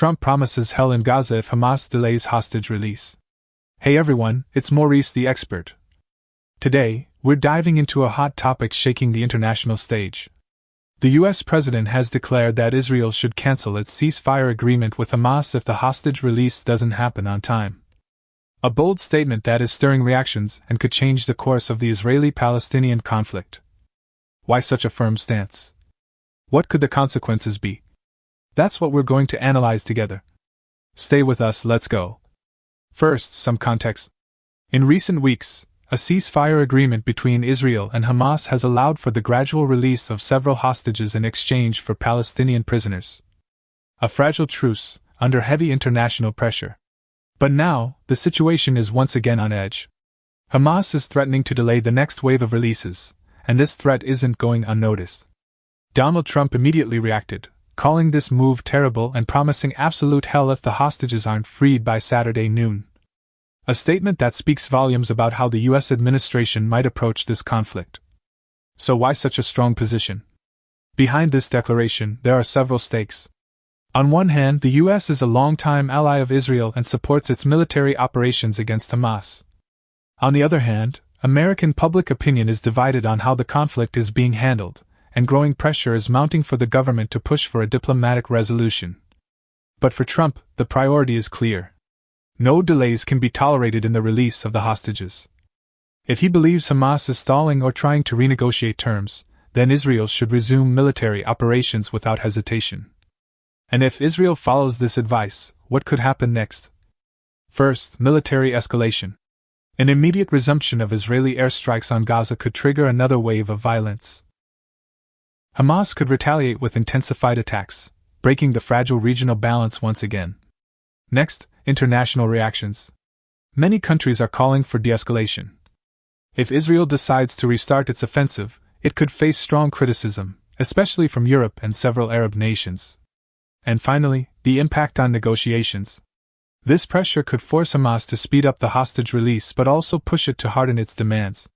Trump promises hell in Gaza if Hamas delays hostage release. Hey everyone, it's Maurice the expert. Today, we're diving into a hot topic shaking the international stage. The US president has declared that Israel should cancel its ceasefire agreement with Hamas if the hostage release doesn't happen on time. A bold statement that is stirring reactions and could change the course of the Israeli-Palestinian conflict. Why such a firm stance? What could the consequences be? That's what we're going to analyze together. Stay with us, let's go. First, some context. In recent weeks, a ceasefire agreement between Israel and Hamas has allowed for the gradual release of several hostages in exchange for Palestinian prisoners. A fragile truce, under heavy international pressure. But now, the situation is once again on edge. Hamas is threatening to delay the next wave of releases, and this threat isn't going unnoticed. Donald Trump immediately reacted, calling this move terrible and promising absolute hell if the hostages aren't freed by Saturday noon. A statement that speaks volumes about how the US administration might approach this conflict. So why such a strong position? Behind this declaration, there are several stakes. On one hand, the US is a longtime ally of Israel and supports its military operations against Hamas. On the other hand, American public opinion is divided on how the conflict is being handled, and growing pressure is mounting for the government to push for a diplomatic resolution. But for Trump, the priority is clear. No delays can be tolerated in the release of the hostages. If he believes Hamas is stalling or trying to renegotiate terms, then Israel should resume military operations without hesitation. And if Israel follows this advice, what could happen next? First, military escalation. An immediate resumption of Israeli airstrikes on Gaza could trigger another wave of violence. Hamas could retaliate with intensified attacks, breaking the fragile regional balance once again. Next, international reactions. Many countries are calling for de-escalation. If Israel decides to restart its offensive, it could face strong criticism, especially from Europe and several Arab nations. And finally, the impact on negotiations. This pressure could force Hamas to speed up the hostage release but also push it to harden its demands.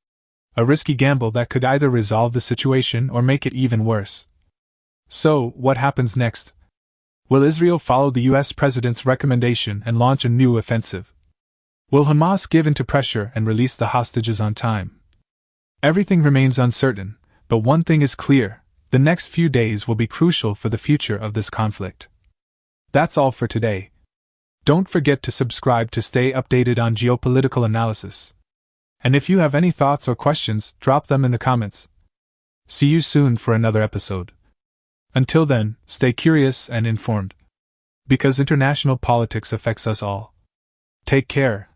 A risky gamble that could either resolve the situation or make it even worse. So, what happens next? Will Israel follow the US president's recommendation and launch a new offensive? Will Hamas give in to pressure and release the hostages on time? Everything remains uncertain, but one thing is clear: the next few days will be crucial for the future of this conflict. That's all for today. Don't forget to subscribe to stay updated on geopolitical analysis. And if you have any thoughts or questions, drop them in the comments. See you soon for another episode. Until then, stay curious and informed. Because international politics affects us all. Take care.